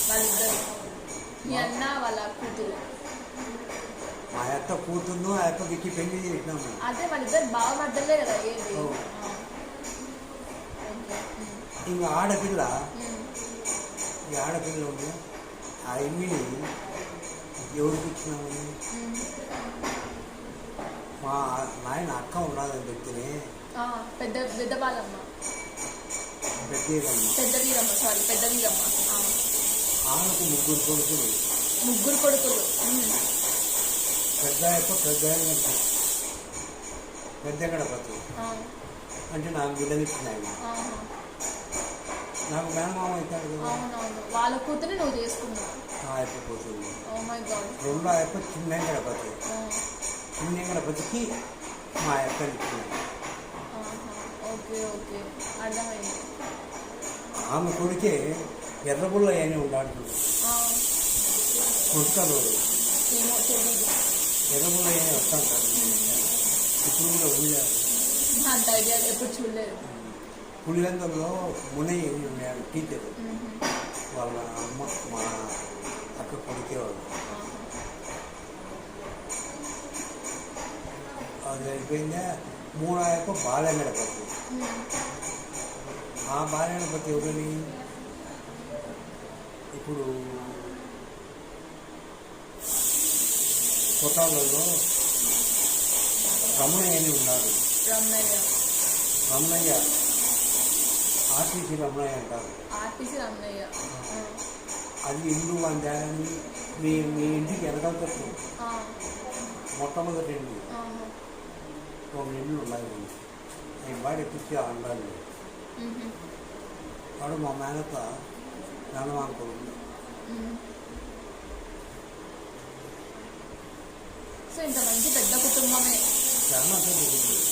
వాళ్ళిద్దరు, మీ అన్న వాళ్ళ కూతురు. మా అత్త కూతురు ఆ అక్కకి పెళ్లి చేసినాము. అదే వాళ్ళిద్దరు బావ మర్దలే కదా ఏది. ఇంకా ఆడపిల్ల ఈ ఆడపిల్ల ఉంది ఆ ఎమ్మిని ఎవరికి ఇచ్చినామని మా నాయన అక్క ఉన్నదని చెప్తేనే పెద్ద పెద్ద బాలమ్మ, పెద్ద వీరమ్మ, సారీ పెద్ద వీరమ్మ. ఆమెకు ముగ్గురు కొడుకులు. ముగ్గురు కొడుకులు. పెద్ద గణపతి అంటే నాకు బిడ్డనిచ్చినాయి. నాకు మేనమామ అవుతాడు కదా. వాళ్ళ కూతురు నువ్వు చేసుకున్నావు. ఆయప్ప కూతురు. రెండో ఆయప్ప చిన్న గణపతి. చిన్న గణపతికి మా అక్కని ఇచ్చినాయి. ఓకే ఓకే అర్థమైంది. ఆమె కొడుకే ఎర్రబుల్ల అని ఉన్నాడు కొడుకలు. ఎర్రబుల్ల అని వస్తాను ఇప్పుడు కూడా వెళ్ళారు. అంత ఐడియా ఎప్పుడు చూడలేదు. పులివెందుల్లో మునయ్య ఉన్నాడు టీచర్. వాళ్ళ అమ్మ మా అక్క కొడుకేవాడు. అది అయిపోయిందా. మూడో ఆయప్ప బాలగణపతి. ఆ బాలగణపతి ఎవరని ఇప్పుడు కొట్టాలలో రమణయ్య అని ఉన్నాడు. రమణయ్య ఆర్టీసీ రమణయ్య అంటారు. అది ఇల్లు అందాలని మీ ఇంటికి వెనకాల తప్పు మొట్టమొదటి ఇల్లు 2 ఇళ్ళు ఉన్నాయి. నేను బాడీ పిచ్చి అండాలి. వాడు మా మేనత నాన్నమానుకోడు. సో ఇంత మంచి పెద్ద కుటుంబమే. చాలా పెద్ద కుటుంబం.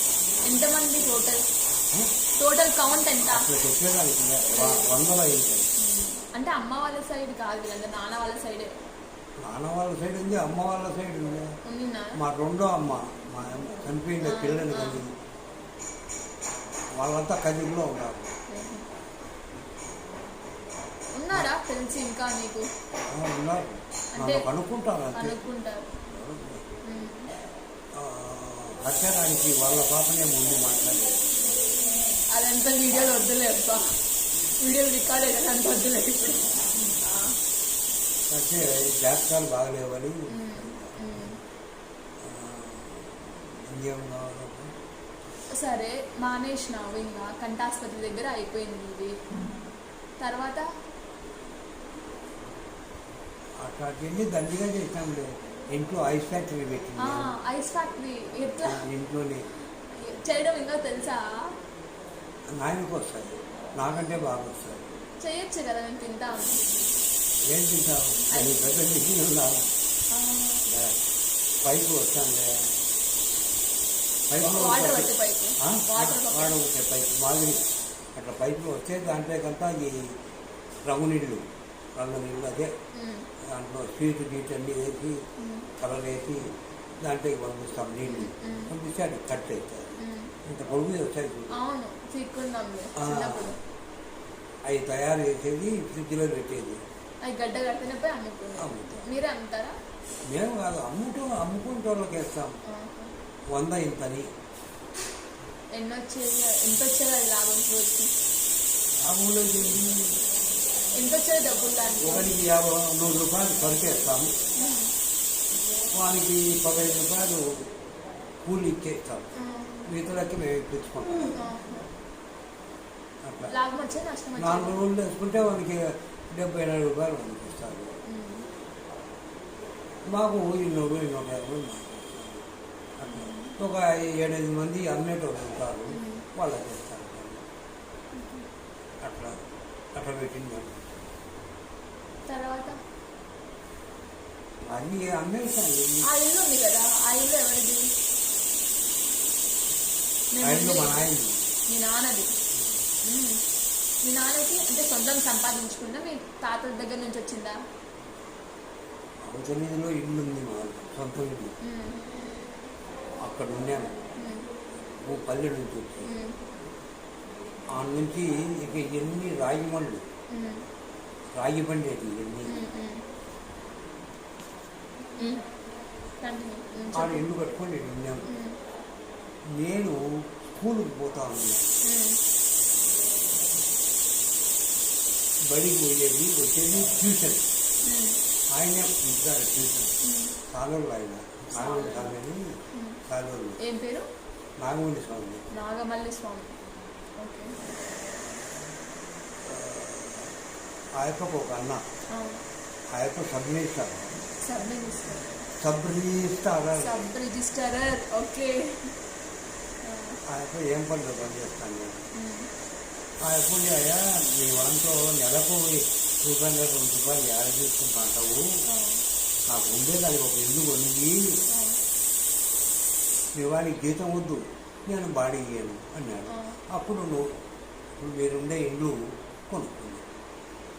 ఎంతమంది టోటల్ కౌంట్ ఎంత? చెప్పేదానికి 100 అంటే అమ్మ వాళ్ళ సైడ్ కాదు కదా, నాన్న వాళ్ళ సైడే. నాన్న వాళ్ళ సైడ్ ఉంది, అమ్మ వాళ్ళ సైడ్ ఉంది. మా రెండో అమ్మ మా చనిపోయిన పిల్లలు కలిగి వాళ్ళంతా కదిలో ఉన్నారు. ఉన్నారా తెలిసి ఇంకా నీకు? ఉన్నారు. నన్ను అనుకుంటారు హత్యానికి వాళ్ళ పాపనే ముందు మాట్లాడేది. అదంతా వీడియోలు వద్దులే అబ్బా, వీడియోలు రికార్డ్ అయితే అంత వద్దులే. ఇప్పుడు అంటే జాతకాలు బాగలేవని ఇంకేం కావాలి. సరే మానేసినావు, ఇంకా కంఠాస్పత్రి దగ్గర అయిపోయింది ఇది. తర్వాత అక్కడికి వెళ్ళి దండిగా చేసాంలే. ఇంట్లో ఐస్ ఫ్యాక్టరీ పెట్టింది. ఐస్ ఫ్యాక్టరీ ఎట్లా ఇంట్లోనే చేయడం ఇంకా తెలుసా? నాయనకు వస్తాయి, నాకంటే బాగా వస్తాయి. చేయొచ్చు కదా, నేను తింటాను. ఏం తింటావు? అది పెద్ద మిషన్ ఉందా? పైపు వస్తాను. వాటర్ వచ్చే పైపు మాదిరి అట్లా పైపులు వస్తే దాంట్లో కంతా ఈ రంగు నీళ్ళు అదే దాంట్లో స్వీట్ గీట్ అన్నీ వేసి కలర్ వేసి దాంట్లోకి పంపిస్తాం. నీళ్ళు పంపిస్తే అది కట్ అవుతాయి. ఇంత పొడుగు వచ్చాయి. అవి తయారు చేసేది ఫ్రిడ్జ్లో పెట్టేది. అవి గడ్డ కట్టినప్పుడు అమ్ముతాం. మీరే అమ్ముతారా? మేము కాదు, అమ్ముకుంటే వాళ్ళకి వేస్తాం. 100 ఇంతని. ఎంత వచ్చేది అది లాభం? లాభంలో ఎంత వచ్చేది డబ్బులు? దానికి ఒకరికి 100 రూపాయలు సరికేస్తాము, వానికి 15 రూపాయలు కూలి ఇచ్చేస్తాం. మిగతాకి మేము ఇప్పించుకుంటాం. అట్లా లాభం వచ్చేది, నష్టం 4 రోజులు వేసుకుంటే వానికి 70-80 రూపాయలు మనకి ఇస్తారు. మాకు 100-150 ఒక 7-8 మంది అమ్మేటోళ్ళు ఉంటారు, వాళ్ళకి ఇస్తారు. అట్లా పెట్టింది. తర్వాత అన్నీ అమ్మేస్తాను. ఆ ఇల్లు ఉంది కదా, ఆ ఇల్లు ఎవరిది? మా నాయనది. మీ నాన్నది. మీ నాన్నకి అంటే సొంతం సంపాదించుకుందా, మీ తాతల దగ్గర నుంచి వచ్చిందా? అవతలిలో ఇల్లు ఉంది మా సొంత ఇల్లు. అక్కడ ఉన్నాను. ఓ పల్లె నుంచి వచ్చి ఆ నుంచి ఇక ఎన్ని రాగి మళ్ళు రాగి బండి అది ఇవన్నీ ఆడ ఇల్లు కట్టుకొని నేను ఉన్నాను. నేను స్కూల్కి పోతా ఉన్నాను. బడికి పోయేది వచ్చేది ట్యూషన్. ఆయనే ఉంటారు ట్యూషన్. కాలువలు ఆయన నాగమల్లి స్వామి అని కాలువలు. ఏం పేరు? నాగమల్లి స్వామి. నాగమల్లి స్వామి. ఆయప్పకు ఒక అన్న. ఆయప్ప సబ్ రిజిస్టార్. ఓకే. ఆయప్ప ఏం పనులు పనిచేస్తాను నేను. ఆయప్ప అయ్యా మీ వంతో నెలకు ₹200 యాడ్ తీసుకుంటావు, నాకు ఉండేదానికి ఒక ఇల్లు కొనిగి మీ వాడికి జీతం వద్దు, నేను బాడీ ఇయ్యాను అన్నాడు. అప్పుడు ఇప్పుడు మీరుండే ఇల్లు కొనుక్కుంది.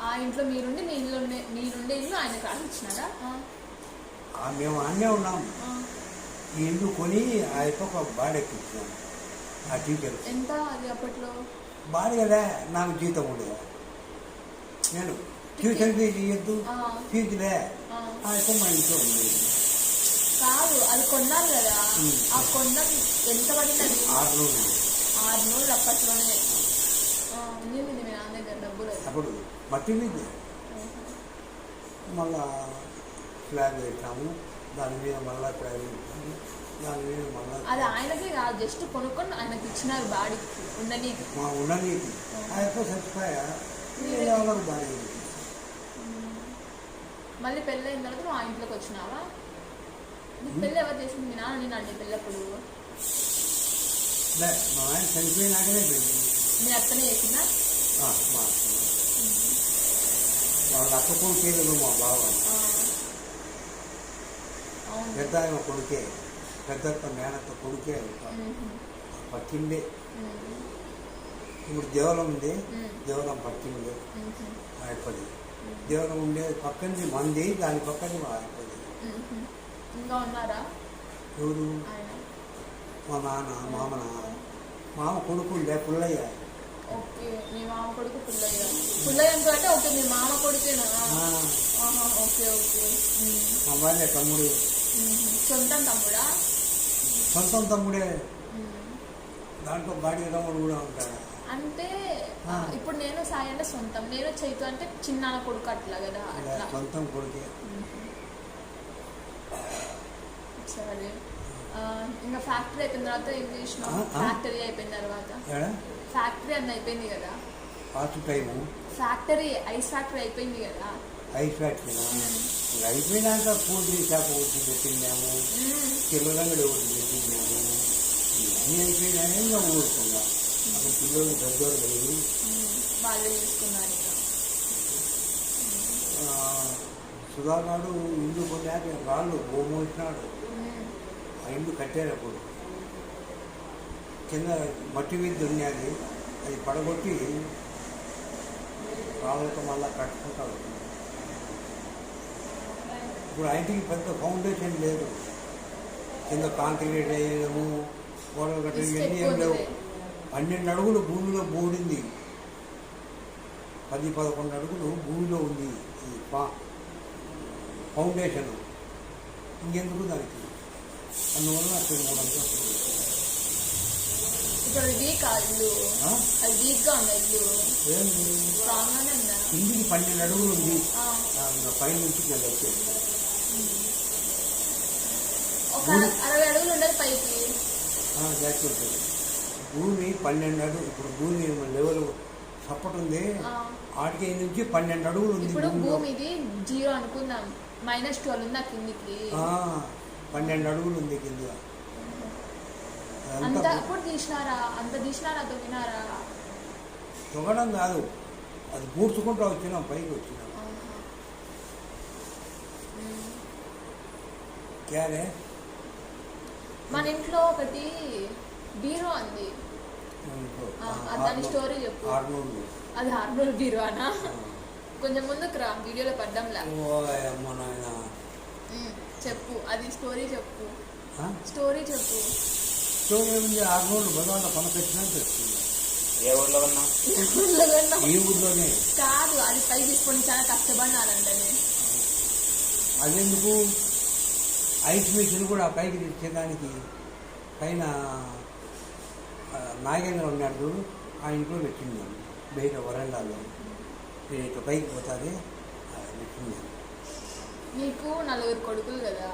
ఆ ఇంట్లో మీరుండే మీరుండే ఇల్లు ఆయన కాల్చినారా? మేము అన్నే ఉన్నాము. ఈ ఇల్లు కొని ఆ యొక్క బాడెక్కించాను. ఆ టీచర్ ఎంత అది అప్పట్లో బాడీ కదా, నాకు జీతం ఉండేది. నేను ట్యూషన్ ఫీజు ఇవ్వద్దు, ఫీజులే ఆ యొక్క మా ఇంట్లో ఉండేది కాదు. అది కొన్నారు కదా, ఆ కొన్న ఎంత పడింది? 6 నెలలు. 6 నెలలు అప్పట్లోనే మీ నాన్న దగ్గర డబ్బులు. అప్పుడు మట్టి మీద మళ్ళా ఫ్లాగ్ వేసాము, దాని మీద మళ్ళా ఫ్లాగ్ వేసాము, దాని మీద మళ్ళా. అది ఆయనకి కాదు, జస్ట్ కొనుక్కొని ఆయనకి ఇచ్చినారు బాడీకి ఉండనీకి. మా ఉండనీకి ఆ యొక్క చచ్చిపోయా వాళ్ళకి బాడీ. మళ్ళీ పెళ్ళి అయిన తర్వాత నువ్వు ఆ ఇంట్లోకి వచ్చినావా? నీకు పెళ్ళి ఎవరు చేసింది? మీ నాన్న నేను అన్ని పెళ్ళప్పుడు మా ఆయన చనిపోయినాకనే పెళ్ళి. మీ అత్తనే చేసిందా? మా వాళ్ళ అక్క కొడుకేదు మా బావ. పెద్ద ఆయన కొడుకే, పెద్దత్త మేనత్త కొడుకే పక్కిండే. ఇప్పుడు దేవలం ఉంది, దేవలం పక్కిండే ఆయపది. దేవలం ఉండేది పక్కనది మంది, దాని పక్కన ఆయపది. ఇంకా ఉన్నారా ఎవరు? మా మామ కొడుకు ఉండే పుల్లయ్య. ఓకే, మీ మామ కొడుకు పుల్లయ్య అంటే ఓకే, మీ మామ కొడుకేనా? Okay okay. మా వాళ్ళే తమ్ముడు. సొంతం తమ్ముడా? సొంతం తమ్ముడే. దాంట్లో బాడీ తమ్ముడు కూడా ఉంటాడు. అంటే ఇప్పుడు నేను సాయి అంటే సొంతం, నేను చైతు అంటే చిన్న కొడుకు అట్లా కదా? సొంతం కొడుకే. సరే, ఇంకా ఫ్యాక్టరీ అయిపోయిన తర్వాత ఏం చేసినావు? ఫ్యాక్టరీ అయిపోయిన తర్వాత ఫ్యాక్టరీ అన్న అయిపోయింది కదా? Fast time factory, ice factory అయిపోయింది కదా? ఐస్ ఫ్యాక్టరీ అయిపోయినాక కూల్ షాప్ ఒకటి పెట్టినాము, చిల్లరంగడి ఒకటి పెట్టినాము. ఇవన్నీ అయిపోయినానే ఇంకా ఊరుకున్నా. అక్కడ పిల్లలు దగ్గర లేదు, వాళ్ళే చూసుకున్నారు. సుధాగాడు ఇల్లు కొన్నాక రాళ్ళు భూమోసినాడు. ఆ ఇల్లు కట్టేటప్పుడు కింద మట్టి మీద దున్నది, అది పడగొట్టి రాళ్ళతో మళ్ళా కట్టుకుంటాడు. ఇప్పుడు ఆ ఇంటికి పెద్ద ఫౌండేషన్ లేదు, కింద కాంక్రీట్ వేయడము, గోడలు కట్టడం ఇవన్నీ ఏం లేవు. 12 అడుగులు భూమిలో బూడింది, 10-11 అడుగులు భూమిలో ఉంది ఈ ఫౌండేషన్. ఇంకెందుకు దానికి? అందువల్ల అక్కడ 3 అంతస్తులు. ఇప్పుడు వీక్ ఇల్లు, అది వీక్గా ఉంది ఇల్లు. స్ట్రాంగ్గానే ఉందా? ఇంటికి 12 అడుగులు ఉంది, పై నుంచి నేను వచ్చేది. ఒక 60 అడుగులు ఉండదు పైకి. జాగ్రత్త. భూమి 12 అడుగులు. ఇప్పుడు భూమి లెవెల్ సపోర్ట్ ఉంది, ఆటికి నుంచి 12 అడుగులు ఉంది. ఇప్పుడు భూమి ఇది 0 అనుకుందాం, -12 ఉందా కిందికి? 12 అడుగులు ఉంది కింద. అంత ఇప్పుడు తీసినారా? అంత తీసినారా? తొగినారా? తొగడం కాదు, అది పూడ్చుకుంటూ వచ్చినాం, పైకి వచ్చినాం. క్యారే మన ఇంట్లో ఒకటి బీరో అంది, దాని స్టోరీ చెప్పు. అది 600 బీరోనా? కొంచెం ముందుకు రా, వీడియోలో పడ్డంలా. అమ్మ నాయన చెప్పు, అది స్టోరీ చెప్పు. ఆ? స్టోరీ చెప్పు. స్టోరీ ఏముంది, 6 రోజులు బజార్లో పనకొచ్చినా తెచ్చింది. ఏ ఊర్లో ఉన్నా? ఈ ఊర్లోనే. కాదు, అది పై తీసుకొని చాలా కష్టపడినారంటనే. అదెందుకు, ఐస్ మిషన్ కూడా పైకి తెచ్చేదానికి పైన నాగేంద్ర ఉన్నాడు చూడు, ఆ ఇంట్లో పెట్టింది బయట వరండాలో. నేను ఇట్లా పైకి పోతాది పెట్టింది. నీకు 4 కొడుకులు కదా.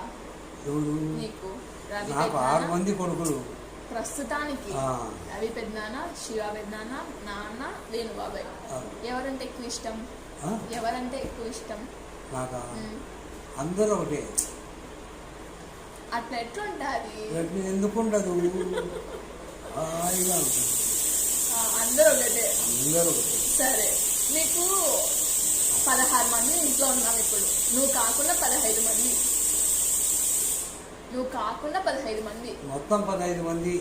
ఎవరు? నీకు రవి నాకు పెద్దనాన్న, 6 మంది కొడుకులు. ప్రస్తుతానికి రవి పెద్దనాన్న, శివ పెద్దనాన్న, నాన్న, వేణు బాబాయ్. ఎవరంటే ఎక్కువ ఇష్టం? ఎవరంటే ఎక్కువ ఇష్టం నాకు? అందరూ ఒకటే. అట్లా ఎట్లా ఉంటుంది? ఎందుకు ఉండదు, హాయిగా ఉంటుంది. అందరూ ఒకటే. అందరూ ఒకటే. సరే, నీకు 16 మంది ఇంట్లో ఉన్నావు ఇప్పుడు. నువ్వు కాకుండా 15 మంది. నువ్వు కాకుండా 15 మంది. మొత్తం 15 మంది.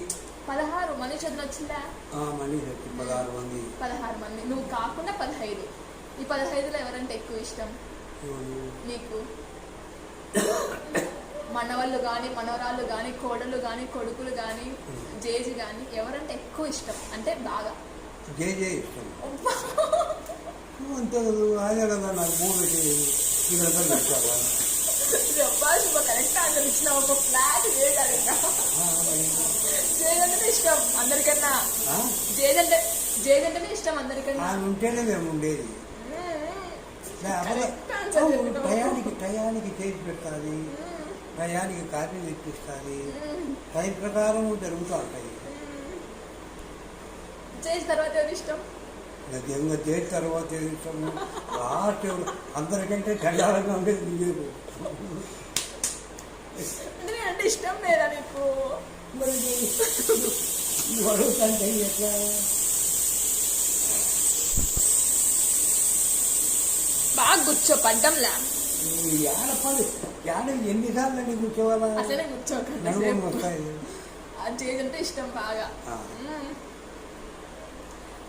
16 మనీ చదువు వచ్చిందా? మనీ చెప్పి 16 మంది. 16 మంది. నువ్వు కాకుండా 15. ఈ 15లో ఎవరంటే ఎక్కువ ఇష్టం నీకు? మనవాళ్ళు కానీ, మనవరాళ్ళు కానీ, కోడలు కానీ, కొడుకులు కానీ, జేజి కానీ, ఎవరంటే ఎక్కువ ఇష్టం? అంటే బాగా జేజే ఇష్టం. అంతే కదా, అదే కదా నాకు మూడు ఇక్కడ పెట్టారా. కరెక్ట్ ఆన్సర్ ఇచ్చిన ఒక ఫ్లాట్ చేయగలిగా. జేజంటేనే ఇష్టం అందరికన్నా. జేజంటేనే ఇష్టం అందరికన్నా. ఉంటేనే మేము ఉండేది. టయానికి చేసి పెట్టాలి, టయానికి కాపీ తెప్పిస్తుంది, టైం ప్రకారం జరుగుతూ ఉంటాయి. చేసిన తర్వాత ఎవరు ఇష్టం? నిజంగా చేసిన తర్వాత ఏది ఇష్టం? లాస్ట్ అందరికంటే చండాలంగా ఉండేది నీకు. అంటే ఇష్టం లేదా నీకు? అడుగుతుంటే ఎట్లా? బాగా కూర్చో, పడ్డంలా. ఏడపడి ఏడ ఎన్నిసార్లు నీ కూర్చోవాలా? అట్లనే కూర్చోకండి. వస్తాయి. అది చేయంటే ఇష్టం బాగా.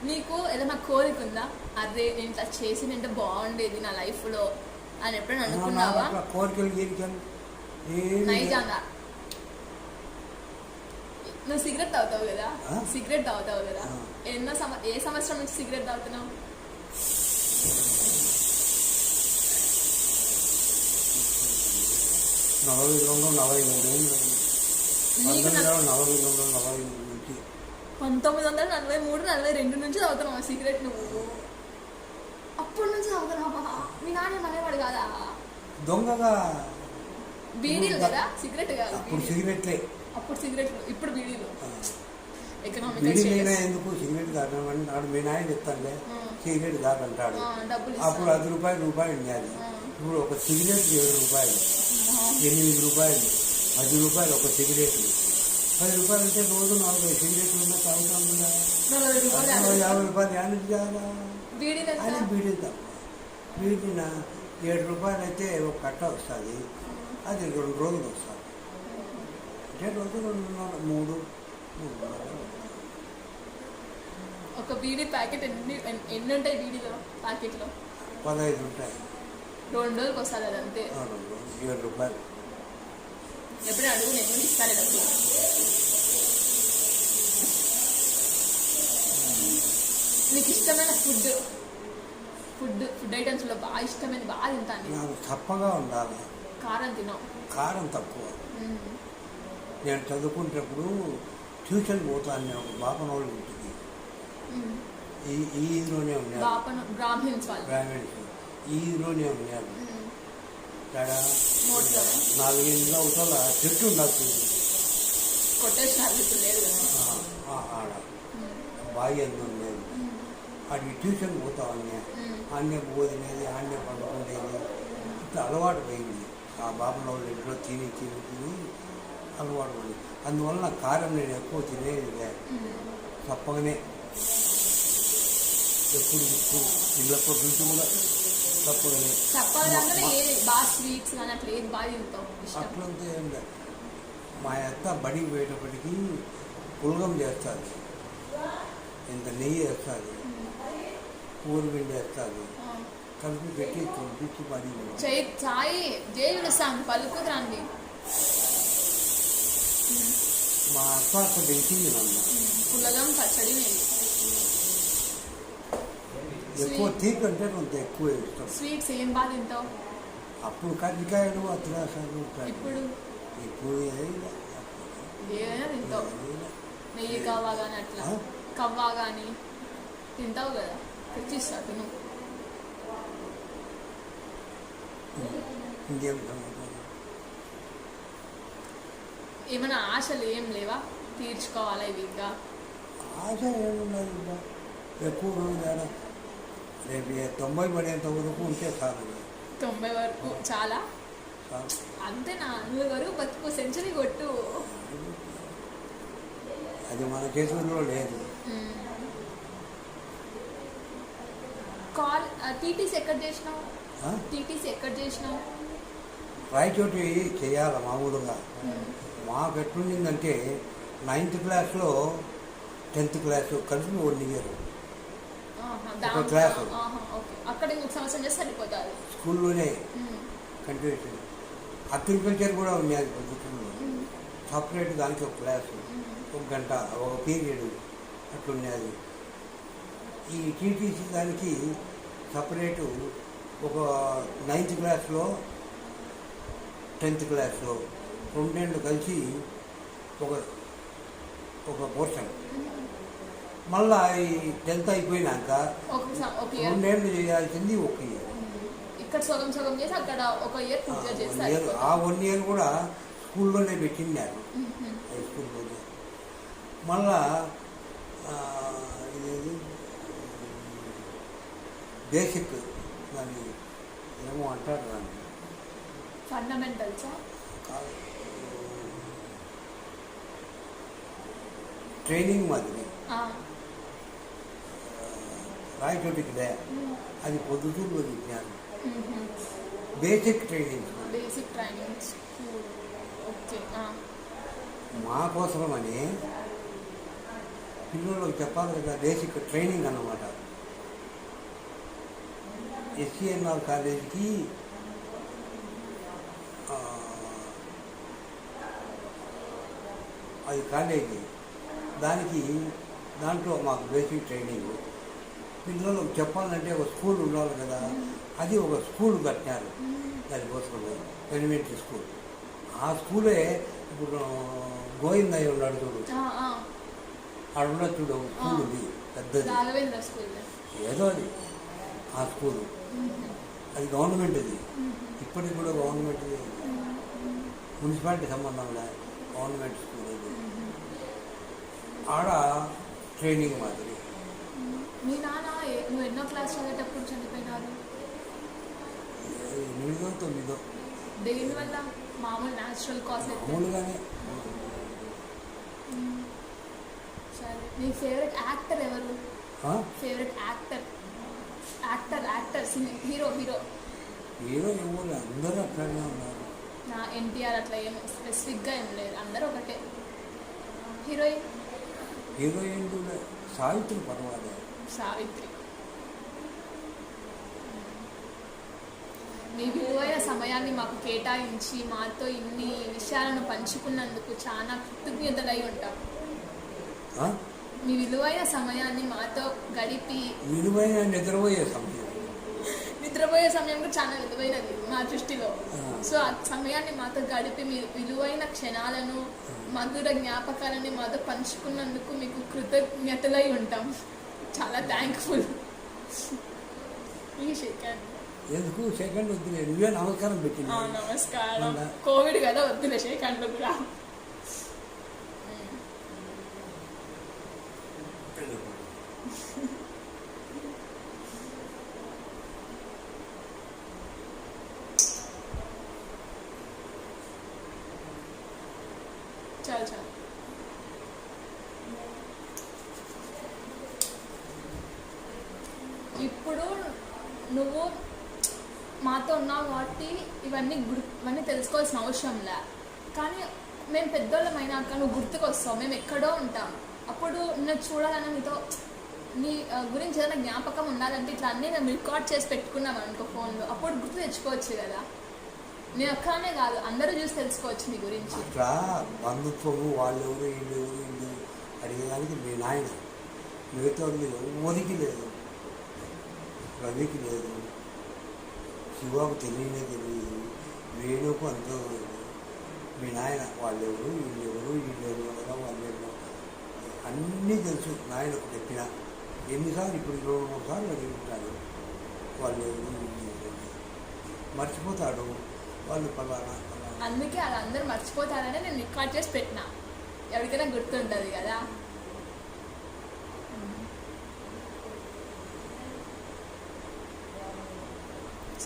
నీకు ఏదైనా కోరిక ఉందా? అదే నేను ఇట్లా చేసి నింటే బాగుండేది నా లైఫ్ లో అని ఎప్పుడైనా అనుకున్నావా? కోరికలు నైజంగా నువ్వు సిగరెట్ తాగుతావు కదా, సిగరెట్ తాగుతావు కదా, ఏ సంవత్సరం నుంచి సిగరెట్ తాగుతున్నావు? నలభై 1943-42 నుంచి తాగుతున్నావా సిగరెట్ నువ్వు? అప్పటి నుంచి తాగుతున్నావా? మీ నాన్న అనేవాడు కాదా? దొంగగా బీడీలు కదా, సిగరెట్ కాదు. అప్పుడు సిగరెట్లే. అప్పుడు సిగరెట్లు, ఇప్పుడు బీడీలు. బీడీలైనా ఎందుకు సిగరెట్ కాదంటాడు మీ నాయన చెప్తానులే. సిగరెట్ కాదంటాడు. అప్పుడు ₹10 ఉండేది. ఇప్పుడు ఒక సిగరెట్ 7 రూపాయలు, 8 రూపాయలు, 10 రూపాయలు ఒక సిగరెట్. 10 రూపాయలు అంటే రోజు 40 సిగరెట్లు ఉన్నా తాగుతాం కదా. 50 రూపాయలు యానికి కాదా అని బీడీ తప్ప. బీడీన 7 రూపాయలు అయితే ఒక కట్ట వస్తుంది, అది 2 రోజులు వస్తుంది. అంటే రోజు 2 ఒక బీడీ ప్యాకెట్ ఎన్ని ఉంటాయి? బీడీలో ప్యాకెట్లో 15 ఉంటాయి. 2 రోజులకు వస్తుంది అది అంతే. 7 రూపాయలు. ఎప్పుడైనా అడుగు, నేను ఇస్తాను డబ్బులు. నీకు ఇష్టమైన ఫుడ్ ఐటమ్స్లో బాగా ఇష్టమైన బాగా తింటాను. నాకు తప్పగా ఉండాలి. కారం తినవు? కారం తక్కువ. నేను చదువుకునేటప్పుడు ట్యూషన్ పోతాను. నేను ఒక బాపనోళ్ళ ఇంటికి ఈ ఈలోనే ఉన్నాను. బ్రాహ్మిన్స్ ఈ ఈలోనే ఉన్నాను. ఇక్కడ 4 ఇంట్లో అవతల చెట్టు ఉండదు. ఆడ బాగా ఎందుకు ఉండేది. అది ట్యూషన్ పోతామని ఆన్నే పోదినేది, ఆన్నే పండుకునేది. ఇట్లా అలవాటు పోయింది. ఆ బాపనోళ్ళ ఇంట్లో తిని అలవాటు పడింది. అందువల్ల కారం నేను ఎక్కువ తినేది లేదు. తప్పగానే ఎప్పుడు ఇళ్ళప్పుడు నుంచి కూడా తప్పగానే. అట్లంతా ఏం లేదు. మా అత్త బడికి పోయేటప్పటికీ పులగం చేస్తుంది, ఇంత నెయ్యి వేస్తుంది, ఊరు పిండి వేస్తుంది, కలిపి పెట్టి తినిపించి పని చాయ్ జై విడుస్తాను పలుకుద్రాండి. మా అక్క అక్కడ పెంచింది నన్ను. పుల్లగం పచ్చడి ఎక్కువ తీపి అంటే కొంత ఎక్కువ ఇష్టం. స్వీట్స్ ఏం బాగా తింటావు? అప్పుడు కజ్జికాయలు అత్రాసాలు ఇప్పుడు ఇప్పుడు ఏదైనా తింటావు. నెయ్యి కవ్వా కానీ అట్లా కవ్వా కానీ తింటావు కదా, తెచ్చిస్తా తిను. ఇంకేం ఏమైనా ఆశలు ఏం లేవా తీర్చుకోవాలా ఇవి? ఇంకా ఆశ ఏమున్నది ఇంకా ఎక్కువ రోజు రేపు 90 పడేంత వరకు ఉంటే చాలు. 90 వరకు చాలా అంతేనా? 100 వరకు బతుకు, సెంచరీ కొట్టు. అది మన చేతుల్లో లేదు. టీటీసీ ఎక్కడ చేసినావు? టీటీసీ ఎక్కడ చేసినావు? రాయచోటి చేయాలి మామూలుగా. మాకు ఎట్లుండిందంటే 9th క్లాస్లో 10th క్లాస్ కలిసి 1 year ఒక క్లాసు. అక్కడ ఇంకొక సంవత్సరం చేస్తే సరిపోతుంది. స్కూల్లోనే కంటిన్యూషన్. అగ్రికల్చర్ కూడా ఉన్నది పొద్దుటూరులో. సపరేట్ దానికి ఒక క్లాసు, 1 గంట, ఒక పీరియడ్ అట్లున్నది. ఈ టీటీసీ దానికి సపరేటు ఒక 9th క్లాస్లో 10th క్లాస్లో 2 ఏళ్ళు కలిసి ఒక పోర్షన్. మళ్ళా ఈ 10th అయిపోయినాక 2 ఏళ్ళు చేయాల్సింది 1 year. ఇక్కడ సగం సగం చేసి అక్కడ 1 year పూర్తిగా చేస్తారు. ఆ 1 year కూడా స్కూల్లోనే పెట్టిండారు, హై స్కూల్లోనే. మళ్ళా ఇదేది బేసిక్ దాన్ని ఏమో అంటారు, దాన్ని ఫండమెంటల్సా ట్రైనింగ్ మాదిరి రాయచోటికి లే, అది పొద్దుటూరులో చెప్పాను. బేసిక్ ట్రైనింగ్ మా కోసమని పిల్లలకు చెప్పాలి కదా, బేసిక్ ట్రైనింగ్ అన్నమాట. ఎస్సీఎన్ఆర్ కాలేజీకి అది కాలేజీ, దాంట్లో మాకు బేసిక్ ట్రైనింగ్. పిల్లలకు చెప్పాలంటే ఒక స్కూల్ ఉండాలి కదా, అది ఒక స్కూల్ కట్టినారు దానికోసం, ఎలిమెంటరీ స్కూల్. ఆ స్కూలే ఇప్పుడు గోవిందయ్య ఉన్నాడు చూడు, ఆడున్న చూడు స్కూల్ ఉంది పెద్దది, ఏదో అది ఆ స్కూలు. అది గవర్నమెంట్ది, ఇప్పటికి కూడా గవర్నమెంట్ది, మున్సిపాలిటీ సంబంధం లేదు, గవర్నమెంట్ స్కూల్ అది. ఆడ ట్రైనింగ్ మాదిరి. మీ నాన్న నువ్వు ఎన్నో క్లాస్ చదివేటప్పుడు చనిపోయినారు? 8వ 9వ. దేని వల్ల? మామూలు న్యాచురల్ కాజ్? మామూలుగానే. సరే, నీ ఫేవరెట్ యాక్టర్ ఎవరు? ఫేవరెట్ యాక్టర్ హీరో ఎవరు? అందరూ అట్లానే ఉన్నారు. నా ఎన్టీఆర్ అట్లా ఏం స్పెసిఫిక్గా ఏం లేదు, అందరూ ఒకటే. హీరోయిన్ కూడా సావిత్రి పర్వాలేదు. సావిత్రి. మీ విలువైన సమయాన్ని మాకు కేటాయించి మాతో ఇన్ని విషయాలను పంచుకున్నందుకు చాలా కృతజ్ఞతలై ఉంటాం. మీ విలువైన సమయాన్ని మాతో గడిపి, విలువైన నిద్రపోయే సమయం కూడా చాలా విలువైనది మా దృష్టిలో. సో ఆ సమయాన్ని మాతో గడిపి మీ విలువైన క్షణాలను, మధుర జ్ఞాపకాలని మాతో పంచుకున్నందుకు మీకు కృతజ్ఞతలై ఉంటాం. చాలా థ్యాంక్ఫుల్. ఎందుకు సెకండ్ వద్దులే, నువ్వే నమస్కారం పెట్టింది. నమస్కారం. కోవిడ్ కదా, వద్దులే సెకండ్లు కూడా. చాలు. ఇప్పుడు నువ్వు మాతో ఉన్నావు కాబట్టి ఇవన్నీ తెలుసుకోవాల్సిన అవసరం లే. కానీ మేము పెద్దోళ్ళమైనాక నువ్వు గుర్తుకొస్తావు, మేము ఎక్కడో ఉంటాం. అప్పుడు నేను చూడాలని నీతో నీ గురించి ఏదైనా జ్ఞాపకం ఉండాలంటే ఇట్లా అన్నీ నేను రికార్డ్ చేసి పెట్టుకున్నాం అనుకో ఫోన్లో, అప్పుడు గుర్తు తెచ్చుకోవచ్చు కదా. నేను ఒక్కనే కాదు, అందరూ చూసి తెలుసుకోవచ్చు నీ గురించి. అట్లా బంధుత్వము వాళ్ళెవరు వీళ్ళు అడిగేదానికి మీ నాయన, మిగతా ఓదికి లేదు, రవికి లేదు, శివకు తెలియనే తెలియదు, వేణుకు అంతా లేదు. మీ నాయన వాళ్ళెవరు వీళ్ళెవరు కదా వాళ్ళెవరు అన్నీ తెలుసు. నాయనకు చెప్పిన ఎన్నిసార్లు ఇప్పుడు 2-3 సార్లు అడుగుతాడు. వాళ్ళెవరు వీళ్ళెవరు మర్చిపోతాడు. వాళ్ళు పలానా. అందుకే అది అందరూ మర్చిపోతారని నేను రికార్డ్ చేసి పెట్టినా, ఎవరికైనా గుర్తుంటుంది కదా.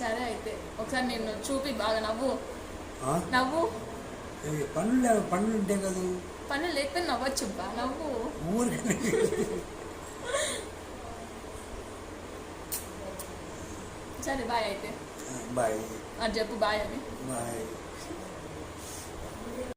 సరే అయితే ఒకసారి నేను చూపి బాగా నవ్వు. పనులు ఉంటాయి కదా. పనులు లేకపోతే నవ్వచ్చు బా, నవ్వు. ఊరికే సరే బాయ్ అయితే. బాయ్ అది చెప్పు బాయ్ అని. బాయ్.